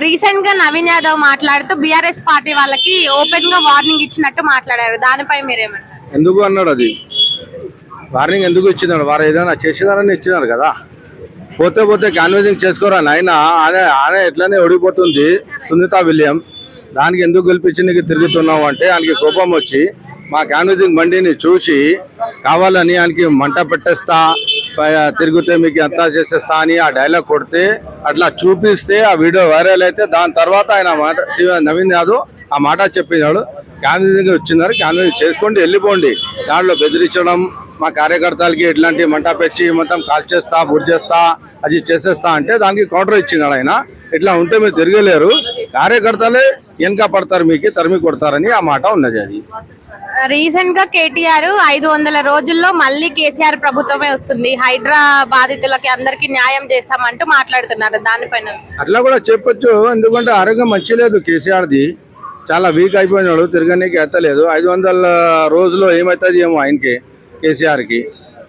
Recent గా నవీన్ యాదవ్ మాట్లాడుతూ BRS party వాళ్ళకి ఓపెన్ గా వార్నింగ్ ఇచ్చినట్టు మాట్లాడారు. దానిపై మీరేమంటారు? ఎందుకు అన్నాడు? అది వార్నింగ్ ఎందుకు ఇచ్చినాడు? వారు ఏదైనా చేసినారని ఇచ్చినారు కదా. పోతే పోతే క్యాన్వేజింగ్ చేసుకోరా నాయన. ఆమె ఎట్లనే ఓడిపోతుంది సునీత విలియమ్స్. దానికి ఎందుకు గెలిపించి నీకు తిరుగుతున్నావు అంటే ఆయనకి కోపం వచ్చి మా క్యాన్వేజింగ్ బండిని చూసి కావాలని ఆయనకి మంట పెట్టేస్తా, తిరిగితే మీకు అంతా చేసేస్తా అని ఆ డైలాగ్ కొడితే, అట్లా చూపిస్తే ఆ వీడియో వైరల్ అయితే దాని తర్వాత ఆయన మాట నవీన్ యాదవ్ ఆ మాట చెప్పినాడు. క్యాన్వేజింగ్ వచ్చినారు, క్యాన్వేజింగ్ చేసుకోండి, వెళ్ళిపోండి. దాంట్లో బెదిరించడం, మా కార్యకర్తలకి ఇట్లాంటి మంట పెట్టి మొత్తం కాల్ చేస్తా, బుడ్ చేస్తా, అది చేసేస్తా అంటే దానికి కౌంటర్ ఇచ్చినాడు ఆయన. ఇట్లా ఉంటే మీరు తిరగలేరు, కార్యకర్తలే వెనక పడతారు, మీకు తరిమి కొడతారని ఆ మాట ఉన్నది. అది రీసెంట్ గా కేటీఆర్ 500 రోజుల్లో మళ్ళీ కేసీఆర్ ప్రభుత్వమే వస్తుంది, హైడ్రా బాధితులకి అందరికి న్యాయం చేస్తామంటూ మాట్లాడుతున్నారు. దానిపైన అట్లా కూడా చెప్పొచ్చు. ఎందుకంటే ఆరోగ్యం మంచి లేదు కేసీఆర్ది, చాలా వీక్ అయిపోయినాడు, తిరగనీకి ఎత్తలేదు. 500 రోజుల్లో ఏమవుతుంది ఏమో ఆయనకి, కేసీఆర్కి.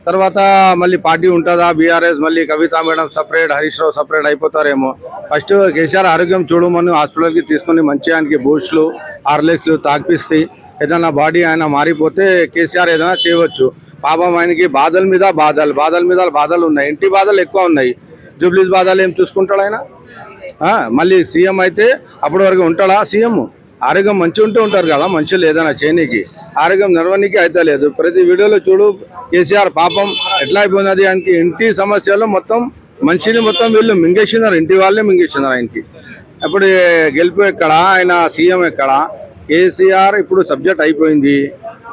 తర్వాత మళ్ళీ పార్టీ ఉంటుందా? బీఆర్ఎస్ మళ్ళీ కవిత madam separate, Harish Rao separate అయిపోతారేమో. First KCR ఆరోగ్యం చూడమని హాస్పిటల్కి తీసుకొని మంచిగా ఆయనకి బూస్ట్లు, హార్లిక్స్లు తాగిపిస్తే ఏదైనా బాడీ ఆయన మారిపోతే కేసీఆర్ ఏదైనా చేయవచ్చు. పాపం ఆయనకి బాధల మీద బాధలు ఉన్నాయి, ఇంటి బాధలు ఎక్కువ ఉన్నాయి. జూబ్లీస్ బాధలు ఏం చూసుకుంటాడు ఆయన? మళ్ళీ సీఎం అయితే అప్పటి వరకు ఉంటాడా సీఎం? ఆరోగ్యం మంచి ఉంటే ఉంటారు కదా మనుషులు, ఏదైనా చేయనీకి. ఆరోగ్యం నడవనికి అయితే లేదు. ప్రతి వీడియోలో చూడు కేసీఆర్ పాపం ఎట్లా అయిపోయినది. ఆయనకి ఇంటి సమస్యలు మొత్తం మనిషిని మొత్తం వీళ్ళు మింగేసినారు, ఇంటి వాళ్ళే మింగేసినారు ఆయనకి. ఇప్పుడు గెలుపు ఎక్కడ, ఆయన సీఎం ఎక్కడ? కేసీఆర్ ఇప్పుడు సబ్జెక్ట్ అయిపోయింది.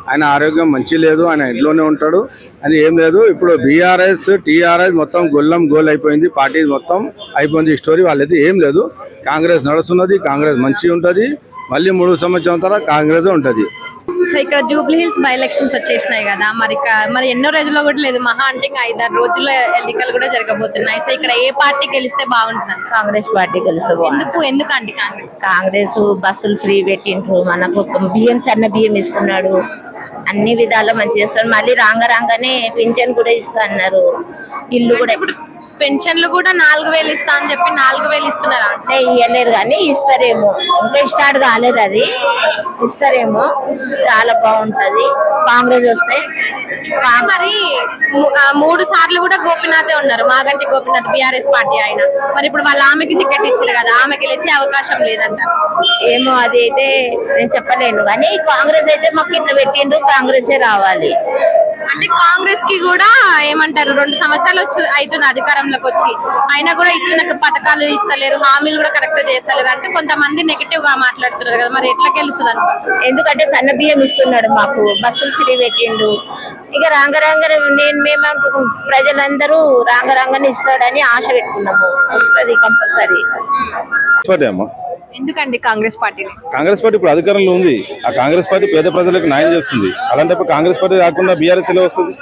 ఆయన ఆరోగ్యం మంచి లేదు, ఆయన ఇంట్లోనే ఉంటాడు అని ఏం లేదు. ఇప్పుడు బీఆర్ఎస్ టీఆర్ఎస్ మొత్తం గోల్ అయిపోయింది, పార్టీ మొత్తం అయిపోయింది. స్టోరీ వాళ్ళది ఏం లేదు. కాంగ్రెస్ నడుస్తున్నది, కాంగ్రెస్ మంచిగా ఉంటుంది. మళ్ళీ 3 సంవత్సరం తర్వాత కాంగ్రెస్ ఉంటుంది. సో ఇక్కడ జూబ్లీ హిల్స్ బై ఎలక్షన్స్ వచ్చేసినాయి కదా, మరి ఎన్నో రోజుల్లో కూడా లేదు, మహా అంటే 5-6 రోజుల్లో ఎన్నికలు కూడా జరగబోతున్నాయి. సో ఇక్కడ ఏ పార్టీ గెలిస్తే బాగుంటుంది? కాంగ్రెస్ పార్టీ గెలిస్తే ఎందుకండి కాంగ్రెస్ బస్సులు ఫ్రీ పెట్టిండ్రు, మనకు బియ్యం సన్న బియ్యం ఇస్తున్నాడు, అన్ని విధాలు మంచిగా ఇస్తారు. మళ్ళీ రాగానే పింఛన్ కూడా ఇస్తా అన్నారు. ఇల్లు కూడా పెన్షన్లు కూడా 4000 ఇస్తా అని చెప్పి 4000 ఇస్తున్నారా? అంటే ఇవ్వలేరు కానీ ఇస్తారేమో, ఇంకా స్టార్ట్ కాలేదు, అది ఇస్తారేమో. చాలా బాగుంటది కాంగ్రెస్ వస్తే. మరి 3 సార్లు కూడా గోపీనాథే ఉన్నారు, మాగంటి గోపీనాథ్, బీఆర్ఎస్ పార్టీ ఆయన. మరి ఇప్పుడు వాళ్ళ ఆమెకి టికెట్ ఇచ్చారు కదా, ఆమెకి గెలిచే అవకాశం లేదంట. ఏమో అది అయితే నేను చెప్పలేను, కానీ కాంగ్రెస్ అయితే మాకు ఇట్లా పెట్టిండ్రు, కాంగ్రెసే రావాలి. అంటే కాంగ్రెస్ కి కూడా ఏమంటారు, 2 సంవత్సరాలు అవుతుంది అధికారంలోకి వచ్చి, అయినా కూడా ఇచ్చిన పథకాలు ఇస్తలేరు, హామీలు కూడా కరెక్ట్ చేస్తలేరు అంటే కొంతమంది నెగిటివ్ గా మాట్లాడుతున్నారు కదా. మరి ఎట్లా గెలుస్తుంది అనుకుంటున్నారు? ఎందుకంటే సన్న బియ్యం ఇస్తున్నాడు, మాకు బస్సులు ఫ్రీ పెట్టిండు. ఇక రాంగరాంగనే మేము ప్రజలందరూ రాంగరాంగనే ఇస్తాడని ఆశ పెట్టుకున్నాము, వస్తుంది కంపల్సరీ. ఎందుకండి కాంగ్రెస్ పార్టీ ఇప్పుడు అధికారంలో ఉంది. ఆ కాంగ్రెస్ పార్టీ పేద ప్రజలకు న్యాయం చేస్తుంది. అలాంటప్పుడు కాంగ్రెస్ పార్టీ రాకుండా బీఆర్ఎస్ ఎలా వస్తుంది?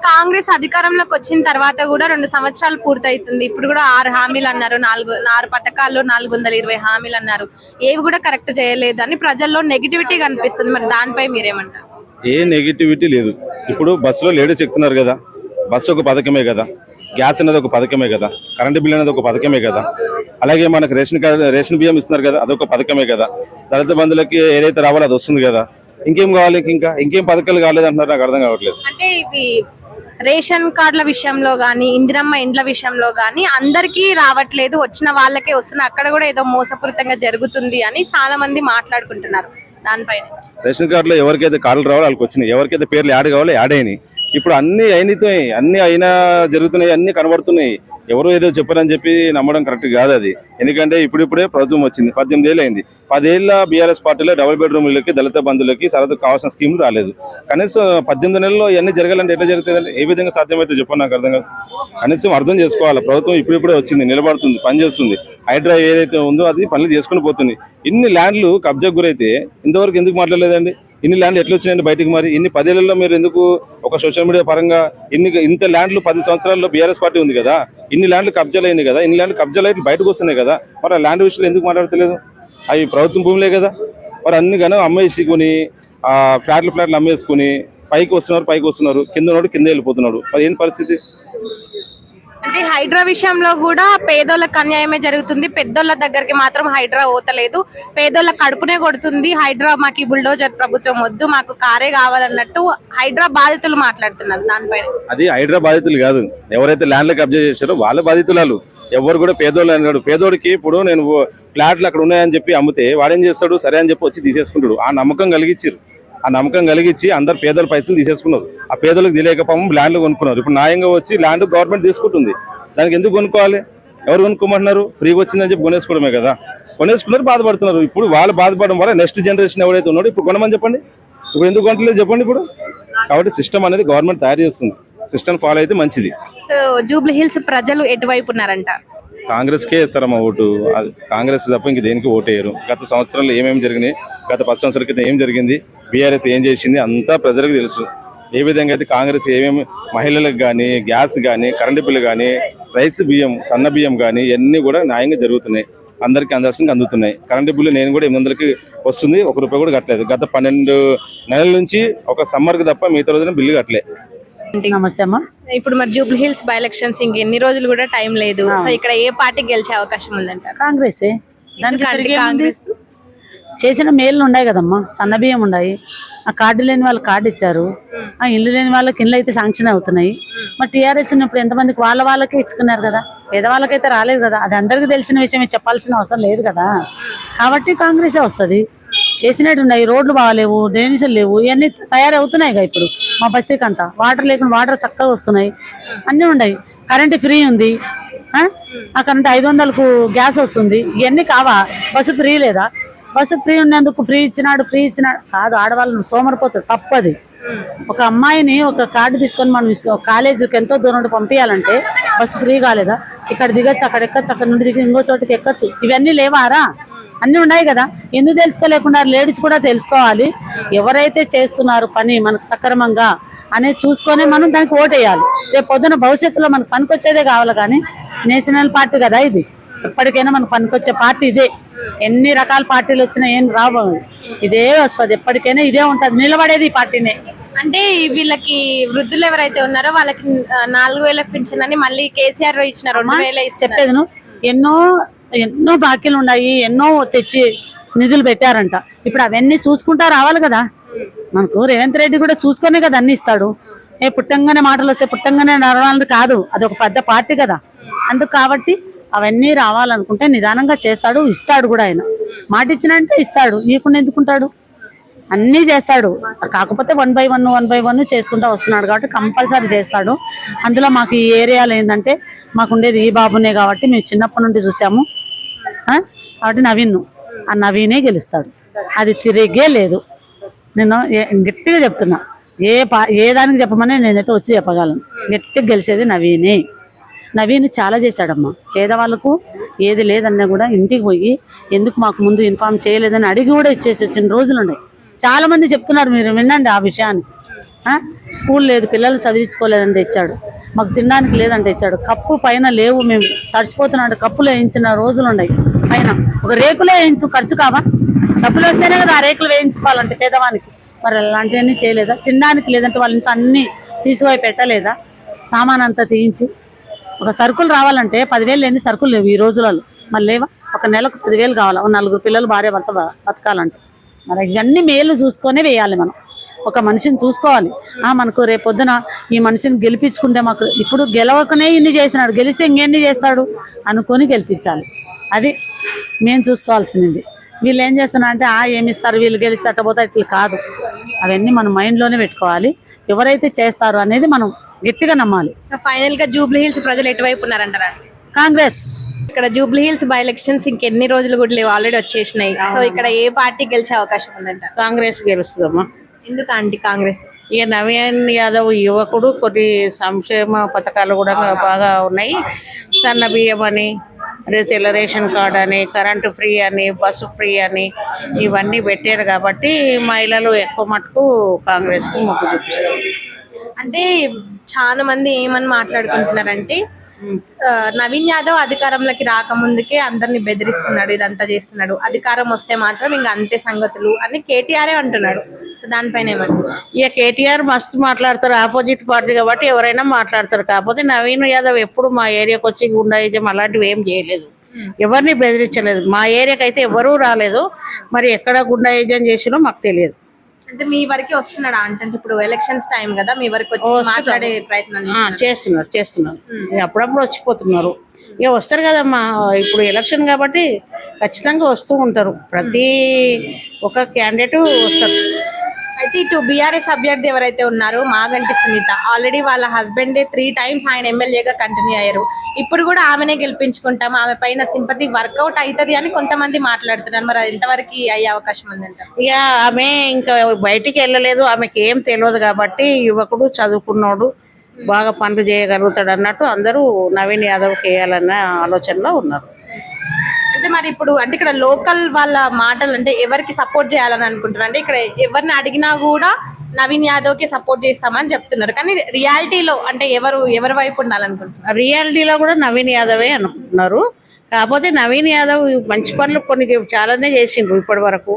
కాంగ్రెస్ అధికారంలోకి వచ్చిన తర్వాత కూడా 2 సంవత్సరాలు పూర్తవుతుంది. ఇప్పుడు కూడా 6 హామీలు అన్నారు, 4 పథకాల్లో 420 హామీలు అన్నారు. ఏవి కూడా కరెక్ట్ చేయలేదు అని ప్రజల్లో నెగిటివిటీ కనిపిస్తుంది. మరి దానిపై మీరేమంటారు? ఏ నెగిటివిటీ లేదు. ఇప్పుడు బస్సులో లేడీస్ ఎక్కుతున్నారు కదా, బస్సు ఒక పథకమే కదా, గ్యాస్ అనేది ఒక పథకమే కదా, కరెంటు బిల్ అనేది ఒక పథకమే కదా, అలాగే మనకు రేషన్ బియ్యం ఇస్తున్నారు కదా, అదొక పథకమే కదా, దళిత బంధువులకి ఏదైతే రావాలో అది వస్తుంది కదా. ఇంకేం కావాలి? ఇంకేం పథకాలు కాలేదు అంటున్నారు, నాకు అర్థం కావట్లేదు. అంటే ఇవి రేషన్ కార్డుల విషయంలో గానీ, ఇందిరమ్మ ఇండ్ల విషయంలో గానీ అందరికీ రావట్లేదు, వచ్చిన వాళ్ళకే వస్తున్నాయి. అక్కడ కూడా ఏదో మోసపూరితంగా జరుగుతుంది అని చాలా మంది మాట్లాడుకుంటున్నారు. దానిపైన రేషన్ కార్డులో ఎవరికైతే కార్డులు రావాలో వాళ్ళకి వచ్చినాయి, ఎవరికైతే పేర్లు యాడ్ కావాలో యాడ్ అయినాయి. ఇప్పుడు అన్ని అయినా జరుగుతున్నాయి, అన్ని కనబడుతున్నాయి. ఎవరో ఏదో చెప్పారని చెప్పి నమ్మడం కరెక్ట్ కాదు అది. ఎందుకంటే ఇప్పుడిప్పుడే ప్రభుత్వం వచ్చింది, 18 ఏళ్ళు అయింది. 10 ఏళ్ళ బీఆర్ఎస్ పార్టీలో డబుల్ బెడ్రూమ్లకి, దళిత బంధువులకి తర్వాత కావాల్సిన స్కీములు రాలేదు. కనీసం 18 నెలల్లో ఇవన్నీ జరగాలంటే ఎట్లా జరుగుతుంది? ఏ విధంగా సాధ్యమైతే చెప్పండి, నాకు అర్థం కాదు. కనీసం అర్థం చేసుకోవాలి. ప్రభుత్వం ఇప్పుడిప్పుడే వచ్చింది, నిలబడుతుంది, పనిచేస్తుంది. హైడ్రా ఏదైతే ఉందో అది పనులు చేసుకుని పోతుంది. ఇన్ని ల్యాండ్లు కబ్జాకు గురైతే ఇంతవరకు ఎందుకు మాట్లాడలేదండి? ఇన్ని ల్యాండ్లు ఎట్లా వచ్చినాయండి బయటికి? మరి ఇన్ని 10 ఏళ్లలో మీరు ఎందుకు ఒక సోషల్ మీడియా పరంగా ఇంత ల్యాండ్లు 10 సంవత్సరాల్లో బీఆర్ఎస్ పార్టీ ఉంది కదా, ఇన్ని ల్యాండ్లు కబ్జాలు అయింది కదా, ఇన్ని ల్యాండ్లు కబ్జాలు అయితే బయటకు వస్తున్నాయి కదా, మరి ఆ ల్యాండ్ విషయంలో ఎందుకు మాట్లాడతలేదు? అవి ప్రభుత్వం భూములే కదా. మరి అన్ని గానో అమ్మేసుకుని ఫ్లాట్లు అమ్మేసుకుని పైకి వస్తున్నారు, కింద ఉన్నాడు కింద వెళ్ళిపోతున్నాడు. మరి ఏంటి పరిస్థితి? అంటే హైడ్రా విషయంలో కూడా పేదోళ్ళకి అన్యాయమే జరుగుతుంది, పెద్దోళ్ళ దగ్గరికి మాత్రం హైడ్రా ఓతలేదు, పేదోళ్ళ కడుపునే కొడుతుంది, హైడ్రా మాకు ఈ బుల్డోజర్ ప్రభుత్వం వద్దు, మాకు కారే కావాలన్నట్టు హైడ్రా బాధితులు మాట్లాడుతున్నారు దానిపైన. అది హైడ్రా బాధితులు కాదు, ఎవరైతే ల్యాండ్లకు కబ్జా చేశారో వాళ్ళ బాధితులు. ఎవరు కూడా పేదోళ్ళు అన్నాడు. పేదోడికి ఇప్పుడు నేను ఫ్లాట్లు అక్కడ ఉన్నాయని చెప్పి అమ్మితే వాడేం చేస్తాడు, సరే అని చెప్పి వచ్చి తీసేసుకుంటాడు. ఆ నమ్మకం కలిగించి అందరు పేదల పైసలు తీసేసుకున్నారు. ఆ పేదలకు తెలియకపోవడం ల్యాండ్లు కొనుక్కున్నారు. ఇప్పుడు న్యాయంగా వచ్చి ల్యాండ్ గవర్నమెంట్ తీసుకుంటుంది, దానికి ఎందుకు కొనుక్కోవాలి? ఎవరు కొనుక్కోమంటున్నారు? ఫ్రీగా వచ్చిందని చెప్పి కొనేసుకోవడమే కదా. కొనేసుకున్నారు, బాధపడుతున్నారు. ఇప్పుడు వాళ్ళు బాధపడడం వల్ల నెక్స్ట్ జనరేషన్ ఎవరైతే ఉన్నాడో ఇప్పుడు కొనమని చెప్పండి. ఇప్పుడు ఎందుకు కొనట్లేదు చెప్పండి ఇప్పుడు. కాబట్టి సిస్టమ్ అనేది గవర్నమెంట్ తయారు చేస్తుంది, సిస్టమ్ ఫాలో అయితే మంచిది. సో జూబ్లీ హిల్స్ ప్రజలు ఎటువైపు ఉన్నారంట? కాంగ్రెస్కే ఇస్తారమ్మా ఓటు. కాంగ్రెస్ తప్ప ఇంక దేనికి ఓటు వేయరు. గత సంవత్సరాల్లో ఏమేమి జరిగినాయి, గత 10 సంవత్సరాల క్రితం ఏం జరిగింది, బీఆర్ఎస్ ఏం చేసింది అంతా ప్రజలకు తెలుసు. ఏ విధంగా అయితే కాంగ్రెస్ ఏమేమి మహిళలకు కానీ, గ్యాస్ కానీ, కరెంటు బిల్లు కానీ, రైస్ బియ్యం, సన్న బియ్యం కానీ ఇవన్నీ కూడా న్యాయంగా జరుగుతున్నాయి, అందరికీ అందర్శనకి అందుతున్నాయి. కరెంటు బిల్లు నేను కూడా 800కి వస్తుంది, ₹1 కూడా కట్టలేదు. గత 12 నెలల నుంచి ఒక సమ్మర్కి తప్ప మిగతా రోజున బిల్లు కట్టలే. నమస్తే అమ్మా. ఇప్పుడు మరి జూబ్లీ హిల్స్ బై ఎలక్షన్స్ ఇంక ఎన్ని రోజులు కూడా టైం లేదు. సో ఇక్కడ ఏ పార్టీ గెలిచే అవకాశం ఉందంటారు? కాంగ్రెసే. ఎందుకంటే కాంగ్రెస్ చేసిన మేలు ఉన్నాయి కదమ్మా, సన్నబియ్యం ఉన్నాయి, ఆ కార్డు లేని వాళ్ళకి కార్డు ఇచ్చారు, ఆ ఇల్లు లేని వాళ్ళకి ఇల్లు అయితే శాంక్షన్ అవుతున్నాయి. మరి టీఆర్ఎస్ ఉన్నప్పుడు ఎంతమందికి వాళ్ళకే ఇచ్చుకున్నారు కదా, పేదవాళ్ళకైతే రాలేదు కదా. అది అందరికీ తెలిసిన విషయమే, చెప్పాల్సిన అవసరం లేదు కదా. కాబట్టి కాంగ్రెసే వస్తుంది. చేసినట్టు ఉన్నాయి, రోడ్లు బాగాలేవు, డ్రైనేజీలు లేవు, ఇవన్నీ తయారవుతున్నాయి కదా. ఇప్పుడు మా బస్తీకి అంతా వాటర్ లేకుండా వాటర్ చక్కగా వస్తున్నాయి, అన్నీ ఉన్నాయి. కరెంటు ఫ్రీ ఉంది, ఆ కరెంట్ 500కు గ్యాస్ వస్తుంది. ఇవన్నీ కావా? బస్సు ఫ్రీ లేదా? బస్సు ఫ్రీ ఉన్నందుకు ఫ్రీ ఇచ్చినాడు కాదు, ఆడవాళ్ళని సోమరిపోతుంది, తప్పది. ఒక అమ్మాయిని ఒక కార్డు తీసుకొని మనం కాలేజీకి ఎంతో దూరం నుండి పంపించాలంటే బస్సు ఫ్రీ కాలేదా? ఇక్కడ దిగచ్చు, అక్కడ ఎక్కచ్చు, అక్కడ నుండి దిగి ఇంకో చోటుకి ఎక్కచ్చు. ఇవన్నీ లేవారా? అన్నీ ఉన్నాయి కదా. ఎందుకు తెలుసుకోలేకుండా? లేడీస్ కూడా తెలుసుకోవాలి. ఎవరైతే చేస్తున్నారు పని మనకు సక్రమంగా అనేది చూసుకొని మనం దానికి ఓటేయాలి. రేపు పొద్దున భవిష్యత్తులో మనకు పనికొచ్చేదే కావాలి. కానీ నేషనల్ పార్టీ కదా ఇది, ఎప్పటికైనా మనకు పనికొచ్చే పార్టీ ఇదే. ఎన్ని రకాల పార్టీలు వచ్చినా ఏం రావు, ఇదే వస్తుంది, ఎప్పటికైనా ఇదే ఉంటది, నిలబడేది ఈ పార్టీనే. అంటే వీళ్ళకి వృద్ధులు ఎవరైతే ఉన్నారో వాళ్ళకి 4000 పింఛన్ అని మళ్ళీ కేసీఆర్ ఇచ్చిన 2000 చెప్పేది ఎన్నో బాకీలు ఉన్నాయి, ఎన్నో తెచ్చి నిధులు పెట్టారంట. ఇప్పుడు అవన్నీ చూసుకుంటా రావాలి కదా. మనకు రేవంత్ రెడ్డి కూడా చూసుకునే కదా అన్ని ఇస్తాడు. పుట్టంగానే మాటలు వస్తే పుట్టంగానే నడవాలని కాదు, అది ఒక పెద్ద పార్టీ కదా. అందుకు కాబట్టి అవన్నీ రావాలనుకుంటే నిదానంగా చేస్తాడు, ఇస్తాడు కూడా. ఆయన మాట ఇచ్చినంటే ఇస్తాడు, ఇవ్వకుండా ఎందుకుంటాడు? అన్నీ చేస్తాడు. కాకపోతే 1 by 1 చేసుకుంటూ వస్తున్నాడు కాబట్టి కంపల్సరీ చేస్తాడు. అందులో మాకు ఈ ఏరియాలో ఏంటంటే మాకు ఉండేది ఈ బాబునే కాబట్టి మేము చిన్నప్పటి నుండి చూసాము. కాబట్టి ఆ నవీనే గెలుస్తాడు, అది తిరిగే లేదు. నేను గట్టిగా చెప్తున్నా, ఏ దానికి చెప్పమని నేనైతే వచ్చి చెప్పగలను. గట్టిగా గెలిచేది నవీన్ చాలా చేశాడమ్మా. పేదవాళ్ళకు ఏది లేదన్నా కూడా ఇంటికి పోయి ఎందుకు మాకు ముందు ఇన్ఫార్మ్ చేయలేదని అడిగి కూడా ఇచ్చేసి వచ్చిన రోజులు ఉన్నాయి. చాలా మంది చెప్తున్నారు, మీరు వినండి ఆ విషయాన్ని. స్కూల్ లేదు, పిల్లలు చదివించుకోలేదంటే ఇచ్చాడు, మాకు తినడానికి లేదంటే ఇచ్చాడు, కప్పు పైన లేవు, మేము తడిచిపోతున్నాడు, కప్పులు వేయించిన రోజులు ఉన్నాయి. పైన ఒక రేకులే వేయించు, ఖర్చు కావా? డబ్బులు వస్తేనే కదా ఆ రేకులు వేయించుకోవాలంటే పేదవానికి. మరి అలాంటివన్నీ చేయలేదా? తినడానికి లేదంటే వాళ్ళ ఇంట్లో అన్ని తీసుకుపోయి పెట్టలేదా? సామాన్ అంతా తీయించి ఒక సరుకులు రావాలంటే 10,000 లేని సరుకులు లేవు ఈ రోజులలో. మరి లేవా? ఒక నెలకు 10,000 కావాలా, 4 పిల్లలు భార్య భర్త బతకాలంటే. మరి ఇవన్నీ మేలు చూసుకొనే వేయాలి. మనం ఒక మనిషిని చూసుకోవాలి. మనకు రేపొద్దున ఈ మనిషిని గెలిపించుకుంటే మాకు ఇప్పుడు గెలవకనే ఇన్ని చేసినాడు, గెలిస్తే ఇంకెన్ని చేస్తాడు అనుకొని గెలిపించాలి. అది మేము చూసుకోవాల్సింది. వీళ్ళు ఏం చేస్తున్నారు అంటే ఏమి ఇస్తారు, వీళ్ళు గెలిస్తే అట్టపోతే ఇట్లా కాదు. అవన్నీ మనం మైండ్లోనే పెట్టుకోవాలి. ఎవరైతే చేస్తారు అనేది మనం గట్టిగా నమ్మాలి. సో ఫైనల్ గా జూబ్లీ హిల్స్ ప్రజలు ఎటువైపు ఉన్నారంటారా? కాంగ్రెస్. ఇక్కడ జూబ్లీ హిల్స్ బై ఎలక్షన్స్ ఇంకెన్ని రోజులు కూడా లేవు, ఆల్రెడీ వచ్చేసినాయి. సో ఇక్కడ ఏ పార్టీ గెలిచే అవకాశం ఉందంట? కాంగ్రెస్ గెలుస్తుందమ్మా. ఎందుకంటే కాంగ్రెస్ ఇక నవీన్ యాదవ్ యువకుడు, కొన్ని సంక్షేమ పథకాలు కూడా బాగా ఉన్నాయి. సన్న బియ్యం అని, తెల్ల రేషన్ కార్డు అని, కరెంటు ఫ్రీ అని, బస్సు ఫ్రీ అని ఇవన్నీ పెట్టారు. కాబట్టి మహిళలు ఎక్కువ మటుకు కాంగ్రెస్కు మొగ్గు చూపిస్తారు. అంటే చాలా మంది ఏమని మాట్లాడుకుంటున్నారంటే నవీన్ యాదవ్ అధికారంలోకి రాకముందుకే అందరిని బెదిరిస్తున్నాడు, ఇదంతా చేస్తున్నాడు, అధికారం వస్తే మాత్రం ఇంకా అంతే సంగతులు అని కేటీఆర్ అంటున్నాడు. సో దానిపైన ఏమంటారు? ఇక కేటీఆర్ మస్తు మాట్లాడతారు, ఆపోజిట్ పార్టీ కాబట్టి ఎవరైనా మాట్లాడతారు. కాకపోతే నవీన్ యాదవ్ ఎప్పుడు మా ఏరియాకి వచ్చి గుండాయిజం అలాంటివి ఏం చేయలేదు, ఎవరిని బెదిరించలేదు. మా ఏరియాకి అయితే ఎవరూ రాలేదు. మరి ఎక్కడ గుండాయిజం చేసినో మాకు తెలియదు. అంటే మీ వరకే వస్తున్నాడా? అంటే ఇప్పుడు ఎలక్షన్స్ టైం కదా, మీ వరకు వచ్చి మాట్లాడే ప్రయత్నం చేస్తున్నారు. ఇక అప్పుడప్పుడు వచ్చిపోతున్నారు. ఇక వస్తారు కదమ్మా, ఇప్పుడు ఎలక్షన్ కాబట్టి ఖచ్చితంగా వస్తూ ఉంటారు. ప్రతి ఒక్క క్యాండిడేట్ వస్తారు. అయితే ఇటు బీఆర్ఎస్ అభ్యర్థి ఎవరైతే ఉన్నారో మాగంటి సునీత, ఆల్రెడీ వాళ్ళ హస్బెండ్ 3 times ఆయన ఎమ్మెల్యేగా కంటిన్యూ అయ్యారు. ఇప్పుడు కూడా ఆమెనే గెలిపించుకుంటాం, ఆమె పైన సింపతి వర్కౌట్ అవుతుంది అని కొంతమంది మాట్లాడుతున్నారు. మరి అది ఎంతవరకు అయ్యే అవకాశం ఉందంట? ఇక ఆమె ఇంకా బయటికి వెళ్ళలేదు, ఆమెకి ఏం తెలియదు కాబట్టి యువకుడు చదువుకున్నాడు, బాగా పనులు చేయగలుగుతాడు అన్నట్టు అందరూ నవీన్ యాదవ్కి వేయాలన్న ఆలోచనలో ఉన్నారు. అంటే మరి ఇప్పుడు అంటే ఇక్కడ లోకల్ వాళ్ళ మాటలు అంటే ఎవరికి సపోర్ట్ చేయాలని అనుకుంటున్నారు? అంటే ఇక్కడ ఎవరిని అడిగినా కూడా నవీన్ యాదవ్ కి సపోర్ట్ చేస్తామని చెప్తున్నారు, కానీ రియాలిటీలో అంటే ఎవరి వైపు ఉండాలనుకుంటున్నారు? రియాలిటీలో కూడా నవీన్ యాదవే అనుకుంటున్నారు. కాకపోతే నవీన్ యాదవ్ మంచి పనులు కొన్ని చాలానే చేసిండ్రు ఇప్పటి వరకు.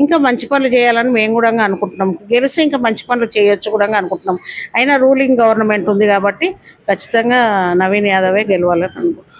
ఇంకా మంచి పనులు చేయాలని మేము కూడా అనుకుంటున్నాం. గెలిస్తే ఇంకా మంచి పనులు చేయొచ్చు కూడా అనుకుంటున్నాం. అయినా రూలింగ్ గవర్నమెంట్ ఉంది కాబట్టి ఖచ్చితంగా నవీన్ యాదవే గెలవాలని అనుకుంటున్నాం.